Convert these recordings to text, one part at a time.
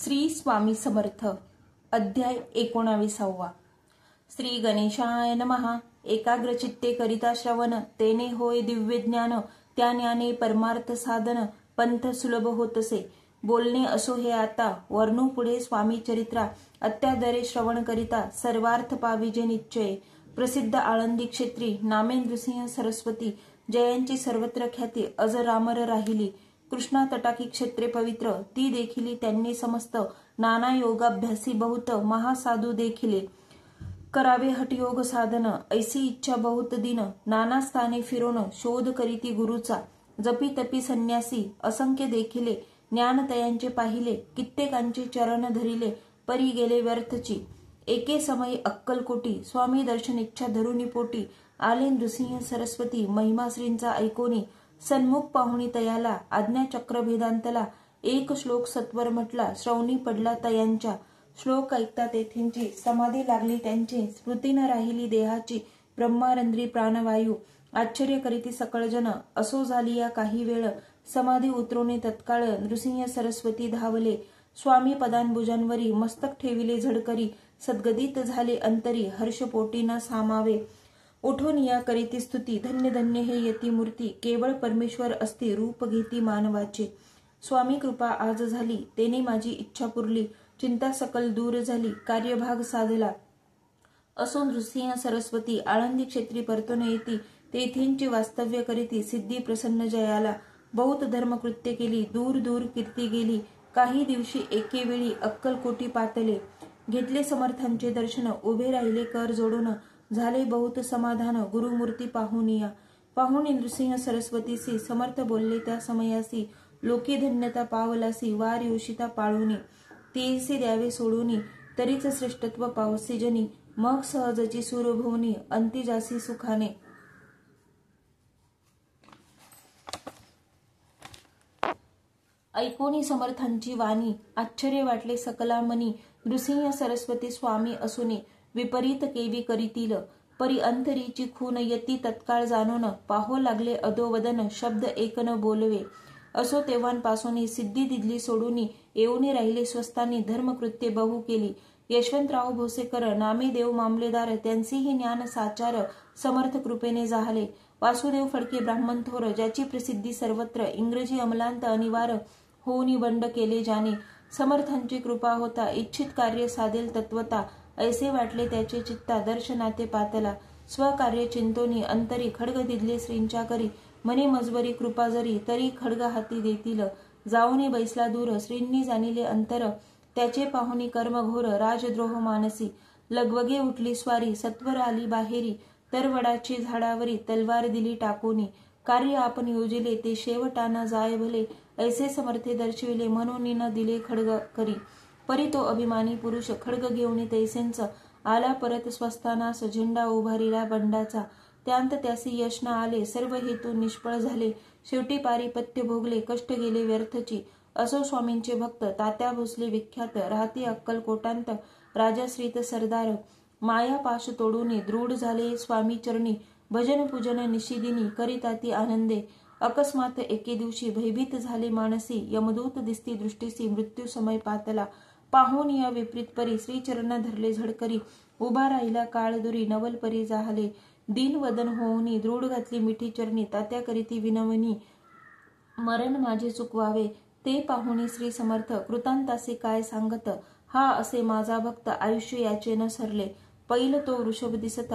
श्री स्वामी समर्थ अध्याय 19. श्री गणेशाय नमः. एकाग्रचित्ते करिता श्रवण, तेने होय दिव्य ज्ञान, त्या ज्ञाने परमार्थ साधन, पंथ सुलभ होतसे. बोलणे असो हे आता, वर्णू पुढे स्वामी चरित्रा, अत्यादरे श्रवण करिता सर्वार्थ पाविजे निश्चय. प्रसिद्ध आळंदी क्षेत्री नामे नृसिंह सरस्वती, जयांची सर्वत्र ख्याती अजरामर राहिली. कृष्णा तटाकी क्षेत्रे पवित्र, ती देखिली त्यांनी समस्त. नाना योगाभ्यासी बहुत, महासाधू देखिले. करावे हठयोग साधन, ऐसी इच्छा बहुत दिन. नाना स्थाने फिरोन, शोध करीती गुरुचा. जपी तपी संन्यासी असंख्य देखिले. ज्ञानतयांचे पाहिले, कित्येकांचे चरण धरिले, परी गेले व्यर्थची. एके समयी अक्कलकोटी, स्वामी दर्शन इच्छा धरुनी पोटी. आले नृसिंह सरस्वती, महिमाश्रींचा ऐकोनी. सन्मुख पाहुणी तयाला, आज्ञाचक्र भेदांतला. एक श्लोक सत्वर म्हटला, श्रवणी पडला तयांच्या. श्लोक ऐकता तेथींची समाधी लागली त्यांची. स्मृती न राहिली देहाची, ब्रह्मारंध्री प्राणवायू. आश्चर्य करीती सकळजन, असो झाली या काही वेळ. समाधी उतरवणे तत्काळ नृसिंह सरस्वती धावले. स्वामी पदांबुजांवरी मस्तक ठेविले झडकरी. सद्गदित झाले अंतरी, हर्षपोटी न सामावे. उठून या करीती स्तुती, धन्य धन्य हे यती मूर्ती. केवळ परमेश्वर असती, रूप घेती मानवाचे. स्वामी कृपा आज झाली, तेने माझी इच्छा पुरली. चिंता सकल दूर झाली, कार्यभाग साधला. असो नृसिंह सरस्वती, आळंदी क्षेत्री परतून येती. तेथींची वास्तव्य करीती, सिद्धी प्रसन्न जयाला. बहुत धर्मकृत्य केली, दूर दूर कीर्ती गेली. काही दिवशी एके वेळी अक्कलकोटी पातले. घेतले समर्थांचे दर्शन, उभे राहिले कर जोडून. झाले बहुत समाधान, गुरुमूर्ती पाहुनिया. पाहुणी नृसिंह सरस्वतीसी, समर्थ बोलले त्या समयासी. लोकी धन्यता पावलासी, वार योषिता पाळुनी. तेसी द्यावे सोडूनी, तरीच श्रेष्ठत्व पावसी जनी. मग सहजची सूरभुवनी, अंती जासी सुखाने. ऐकोनी समर्थांची वाणी, आश्चर्य वाटले सकला मनी. नृसिंह सरस्वती स्वामी असुनी, विपरीत केवी करीतील. परी अंतरीची खून यती तत्काळ जाणून. पाहो लागले अधोवदन, शब्द एक न बोलवे. असो तेव्हांपासून सिद्धी दिदली सोडूनी. येऊनी राहिले स्वस्थानी, धर्मकृत्ये बहु केली. यशवंतराव भोसेकर नामे देव मामलेदार, त्यांचेही ज्ञान साचार समर्थ कृपेने जाहले. वासुदेव फडके ब्राह्मण थोर, ज्याची प्रसिद्धी सर्वत्र. इंग्रजी अमलांत अनिवार होऊनी बंड केले ज्याने. समर्थांची कृपा होता, इच्छित कार्य साधेल तत्वता. ऐसे वाटले त्याचे चित्ता, दर्शनाते पातला. स्वकार्य चिंतोनी अंतरी, खड्ग दिदले श्रींच्या करी. मने मजबरी कृपा जरी, तरी खड्ग हाती देतील. जाऊनी बैसला दूर, श्रींनी जाणिले अंतर. त्याचे पाहुनी कर्मघोर, राजद्रोह मानसी. लगवगे उठली स्वारी, सत्वर आली बाहेरी. तरवडाची झाडावरी, तलवार दिली टाकूनी. कार्य आपण योजिले, ते शेवटाना जाय भले. ऐसे समर्थे दर्शविले, म्हणून न दिले खड्ग करी. परी तो अभिमानी पुरुष, खड्ग घेऊन तैसेंच. आला परत स्वस्थानास, झेंडा उभारिला बंडाचा. त्यांत त्यासी यश न आले, सर्व हेतू निष्फळ झाले. शेवटी पारिपत्य भोगले, कष्ट गेले व्यर्थची. असो स्वामींचे भक्त तात्या भोसले विख्यात, राहती अक्कलकोटांत. राजाश्रित सरदार, माया पाश तोडून दृढ झाले स्वामी चरणी. भजन पूजन निशिदिनी, करिताती आनंदे. अकस्मात एके दिवशी भयभीत झाले मानसी. यमदूत दिसती दृष्टीसी, मृत्यू समय पातला. पाहून या विपरीत परी, श्रीचरण धरले झडकरी. उभा राहिला काळदुरी, नवल परी जाहले. दीन वदन होऊनी, दृढ घातली मिठी चरणी. तात्या करीती विनवणी, मरण माझे चुकवावे. ते पाहुणी श्री समर्थ, कृतांतासे काय सांगत. हा असे माझा भक्त, आयुष्य याचे न सरले. पैल तो वृषभ दिसत,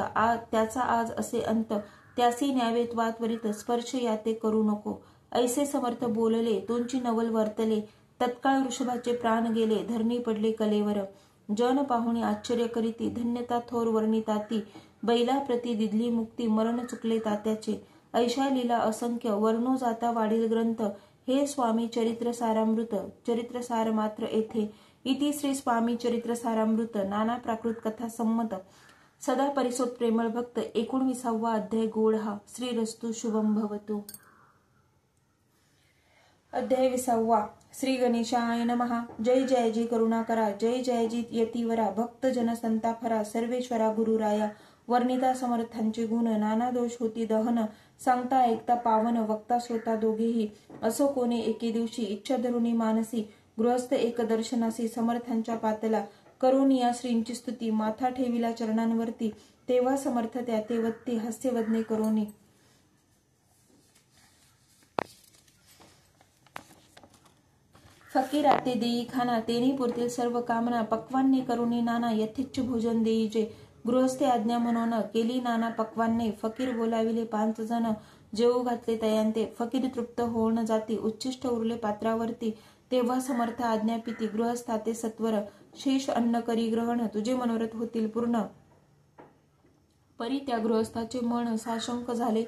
त्याचा आज असे अंत. त्यासी न्यावे त्वात्वरित, स्पर्श याते करू नको. ऐसे समर्थ बोलले, तुमची नवल वर्तले. तत्काळ वृषभाचे प्राण गेले, धरणी पडले कलेवर. जन पाहुणी आश्चर्य करीती, धन्यता थोर वर्णिताती. बैला प्रती दिदली मुक्ती, मरण चुकले तात्याचे. ऐशा लीला असंख्य, वर्णो जाता वाढील ग्रंथ. हे स्वामी चरित्र सारामृत, चरित्र सार मात्र येथे. इति श्री स्वामी चरित्र सारामृत, नाना प्राकृत कथा संमत. सदा परिसोत प्रेमळ भक्त. 19वा अध्याय गोड. श्रीरस्तु शुभम भवतु. अध्याय 20. श्री गणेशाय नमः. जय जयजी करुणाकरा, जय जयजी यतीवरा. भक्त जन संताफरा, सर्वेश्वरा गुरुराया. वर्णिता समर्थांचे गुण, नाना दोष होती दहन. सांगता ऐकता पावन, वक्ता श्रोता दोघेही. असो कोणे एके दिवशी, इच्छा धरुनी मानसी. गृहस्थ एक दर्शनासी समर्थांच्या पातला करून या श्रींची स्तुती माथा ठेविला चरणांवरती तेव्हा समर्थ त्या ते वत्ती हास्यवदने करोनी फकीरा ते देई खाना तेनी पुरतील सर्व कामना पक्वान्ने करुणी नाना यथेच्छ भोजन देईजे गृहस्थी आज्ञा म्हणून केली नाना पक्वान्ने फकीर बोलाविले 5 जण जेवू घातले तयांते फकीर तृप्त होऊन जाती उच्छिष्ट उरले पात्रावरती तेव्हा समर्थ आज्ञापिती गृहस्थाते सत्वर शेष अन्न करी ग्रहण तुझे मनोरथ होतील पूर्ण परी त्या गृहस्थाचे मन साशंक झाले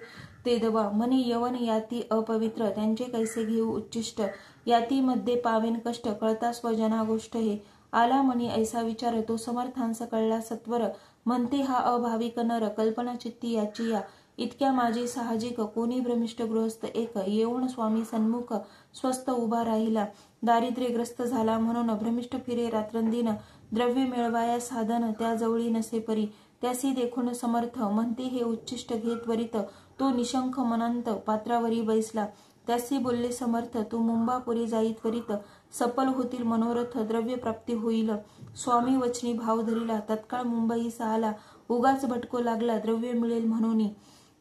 ते दवा मनी यवन याती अपवित्र त्यांचे कैसे घेऊ उच्चिष्ट याती मध्ये पावेन कष्ट कळता स्वजना गोष्ट हे आला मनी ऐसा विचार तो समर्थांस कळला सत्वर म्हणते हा अभाविक नर कल्पना चित्ती याची या इतक्या माझी साहजिक कोणी भ्रमिष्ट गृहस्थ एक येऊन स्वामी सन्मुख स्वस्त उभा राहिला दारिद्र्यग्रस्त झाला म्हणून भ्रमिष्ट फिरे रात्रंदिन द्रव्य मिळवाया साधन त्या जवळी नसे परी त्यासी देखून समर्थ म्हणते हे उच्चिष्ट घे त्वरित तो निशंक मनंत पात्रावरी बैसला त्यासी बोलले समर्थ तू मुंबापुरी जाई त्वरित सफल होतील मनोरथ द्रव्य प्राप्ती होईल स्वामी वचनी भाव धरिला तत्काळ मुंबई आला उगाच भटको लागला द्रव्य मिळेल म्हणून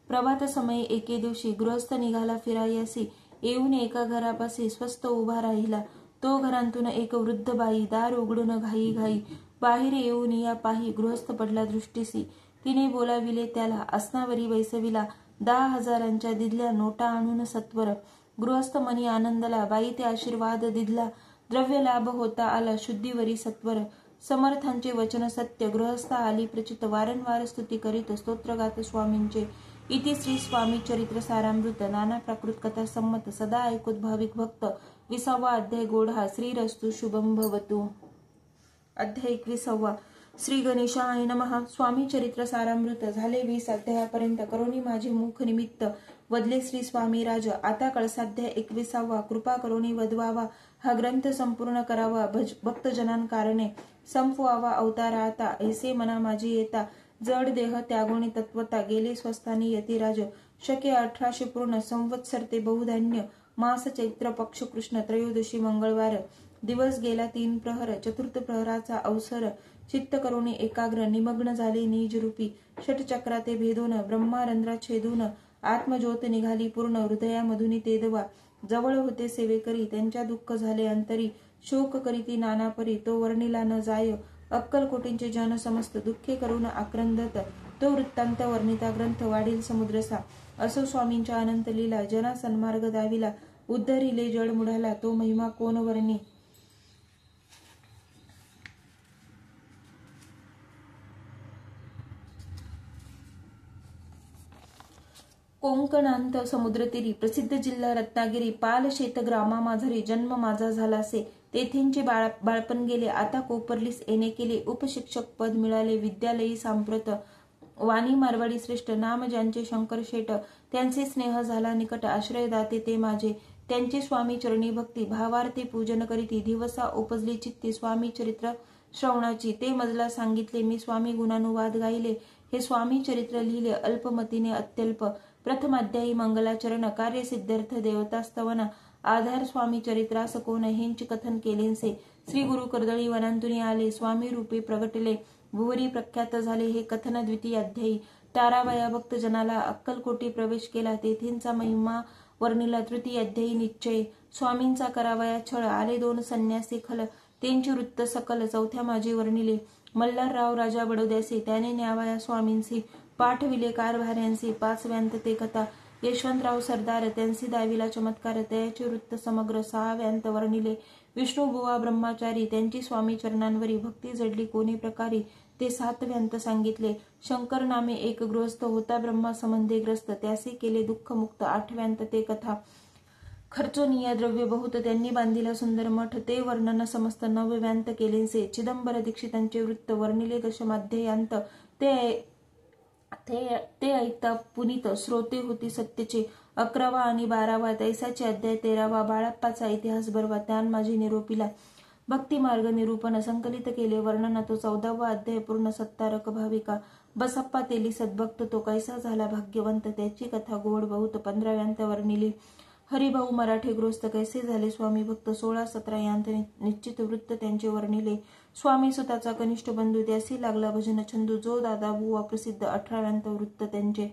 प्रभात समय एके दिवशी गृहस्थ निघाला फिरायासी येऊन एका घरापाशी स्वस्त उभा राहिला तो घरांतून एक वृद्ध बाई दार उघडून घाई घाई बाहेर येऊन या पाही गृहस्थ पडला दृष्टीसी तिने बोलाविले त्याला आसनावरी बैसविला 10,000 दिदल्या नोटा आणून सत्वर गृहस्थ मनी आनंदला बाई ते आशीर्वाद दिदला द्रव्य लाभ होता आला शुद्धीवरी सत्वर समर्थांचे वचन सत्य गृहस्थ आली प्रचित वारंवार स्तुती करीत स्तोत्रगात स्वामींचे इति श्री स्वामी चरित्र सारामृत नाना प्राकृत कथा संमत सदा ऐकूत भाविक भक्त 20वा अध्याय गोढा श्रीरस्तु शुभम भवतु अध्याय 21 श्री गणेशाय नमः स्वामी चरित्र सारामृत झाले 20 अध्यायापर्यंत करोनी माझे मुख निमित्त वदले श्री स्वामी राज आता कळसाध्याय 21वा कृपा करोनी वदवावा हा ग्रंथ संपूर्ण करावा भक्तजनांकारणे संपवावा अवतारा आता ऐसे मना माझी येता जड देह त्यागोणी तत्वता गेले स्वस्थानी यतिराज शके 1800 पूर्ण संवत्सर ते बहुधान्य मास चैत्र पक्ष कृष्ण त्रयोदशी मंगळवार दिवस गेला 3 प्रहर चतुर्थ प्रहराचा अवसर चित्त करुणी एकाग्र निमग्न झाले निजरूपी षटचक्राते भेदून ब्रह्मारंध्रा छेदून आत्मज्योत निघाली पूर्ण हृदयामधुनी तेदवा जवळ होते सेवेकरी त्यांच्या दुःख झाले अंतरी शोक करीती नानापरी तो वर्णिला न जाय अक्कलकोटींचे जन समस्त दुःखे करून आक्रंदत तो वृत्तांत वर्णिता ग्रंथ वाढील समुद्रसा असो स्वामींच्या अनंत लीला जना सन्मार्ग दाविला उद्धरिले जड मुढाला तो महिमा कोण वर्णी कोंकणांत समुद्रतीरी प्रसिद्ध जिल्हा रत्नागिरी पाल शेत ग्रामा माझरी जन्म माझा झालासे तेथींचे बाळपण गेले आता कोपरलीस येणे केले उपशिक्षक पद मिळाले विद्यालयी सांप्रत वाणी मारवाडी श्रेष्ठ नाम ज्यांचे शंकर शेट त्यांचे स्नेह झाला निकट आश्रय दाते ते माझे त्यांचे स्वामी चरणी भक्ती भावार्थी पूजन करीती दिवसा उपजली चित्ती स्वामी चरित्र श्रवणाची ते मजला सांगितले मी स्वामी गुणानुवाद गायले हे स्वामी चरित्र लिहिले अल्पमतीने अत्यल्प प्रथमाध्यायी मंगलाचरण कार्य सिद्धार्थ देवतास्तवन आधार स्वामी चरित्रास कोण हेंची कथन केलेंसे श्री गुरु कर्दळी वनांतुनी आले स्वामी रूपे प्रगटले भुवरी प्रख्यात झाले हे कथन द्वितीय अध्यायी तारावया भक्त जनाला अक्कलकोटी प्रवेश केला तेथींचा महिमा वर्णिला तृतीय अध्यायी निश्चय स्वामींचा करावया छळ आले 2 संन्यासी खल त्यांची वृत्त सकल चौथ्या माझी वर्णिले मल्हारराव राजा बडोद्यासी त्याने न्यावया स्वामींसी पाठविले कारभाऱ्यांसी 5व्यांत ते कथा यशवंतराव सरदार त्यांसी दाविला चमत्कार त्याचे वृत्त समग्र 6व्यांत वर्णिले विष्णुबुवा ब्रह्मचारी त्यांची स्वामी चरणांवरी भक्ती जडली कोणी प्रकारी ते 7व्यांत सांगितले शंकर नामे एक गृहस्थ होता ब्रह्मा संबंधी ग्रस्त त्यासी केले दुःख मुक्त 8व्यांत ते कथा खर्चोनिया द्रव्य बहुत त्यांनी बांधिला सुंदर मठ ते वर्णन समस्त 9व्यांत केलेंसे चिदंबर दीक्षितांचे वृत्त वर्णिले दशमाध्यायांत ते ऐकता पुनीत श्रोते होती सत्यचे 11वा आणि 12वा तैसाचे अध्याय 13वा बाळप्पाचा इतिहास बरवा त्यान माझी निरोपीला भक्ती मार्ग निरूपण संकलित केले वर्णन तो 14वा अध्याय पूर्ण सत्तारक भाविका बसप्पा तेली सद्भक्त तो कैसा झाला भाग्यवंत त्याची कथा गोड बहुत 15व्यांत वर्णिली हरिभाऊ मराठे गृहस्थ कैसे झाले स्वामी भक्त 16-17 यांत निश्चित वृत्त त्यांचे वर्णिले. स्वामी सुताचा कनिष्ठ बंधू त्यासी लागला भजन छंदू जो दादा बुवा प्रसिद्ध 18व्यांत वृत्त त्यांचे.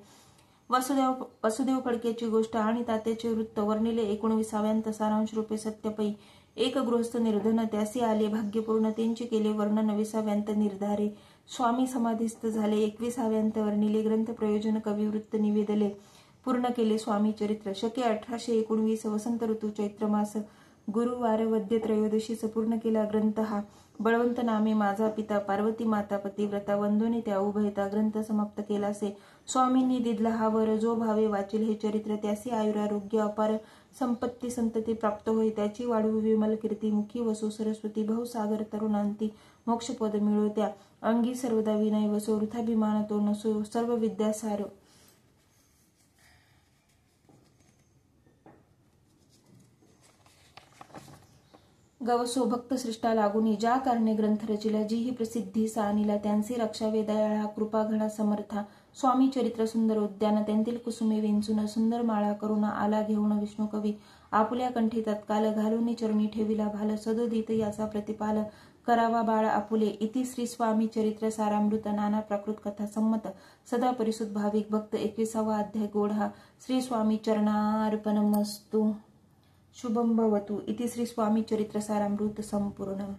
वसुदेव फडकेची गोष्ट आणि तात्याचे वृत्त वर्णिले 19व्यांत सारांश रूपे सत्यपै. एक गृहस्थ निर्धन त्यासी आले भाग्यपूर्ण त्यांचे केले वर्णन 20व्यांत निर्धारे. स्वामी समाधीस्थ झाले 21व्यांत वर्णिले ग्रंथ प्रयोजन कविवृत्त निवेदले. पूर्ण केले स्वामी चरित्र शके 1819 वसंत ऋतू चैत्र मास गुरुवार वद्य त्रयोदशीस पूर्ण केला ग्रंथ हा. बळवंत नामे माझा पिता पार्वती माता पतिव्रता वंदोनी त्या उभयता ग्रंथ समाप्त केलासे. स्वामींनी दिदला हा वर जो भावे वाचील हे चरित्र त्यासी आयुरारोग्य अपार संपत्ती संतती प्राप्त होई. त्याची वाढू विमल कीर्ती मुखी वसो सरस्वती बहुसागर तरुणांती मोक्षपद मिळो त्या अंगी सर्वदा विनय वसो वृथाभिमान तो नसो सर्व विद्यासार. गवसो भक्त सृष्टा लागुनी ज्या कारणे ग्रंथ रचिला जी ही प्रसिद्धी सानिला त्यांचे रक्षावे दयाळा कृपा घडा समर्था. स्वामी चरित्र सुंदर उद्यान त्यांतील कुसुमे विंचून सुंदर माळा करुणा आला घेऊन विष्णू कवी आपुल्या कंठी तत्काल घालून चरणी ठेविला भाल सदोदित याचा प्रतिपाल करावा बाळ आपुले. इति श्री स्वामी चरित्र सारामृत नाना प्राकृत कथा संमत सदा परिसुत भाविक भक्त 21वा अध्याय गोढा. श्री स्वामी चरणार्पणमस्तु. शुभम भवतु. इति श्री स्वामी चरित्र सारामृत संपूर्णम.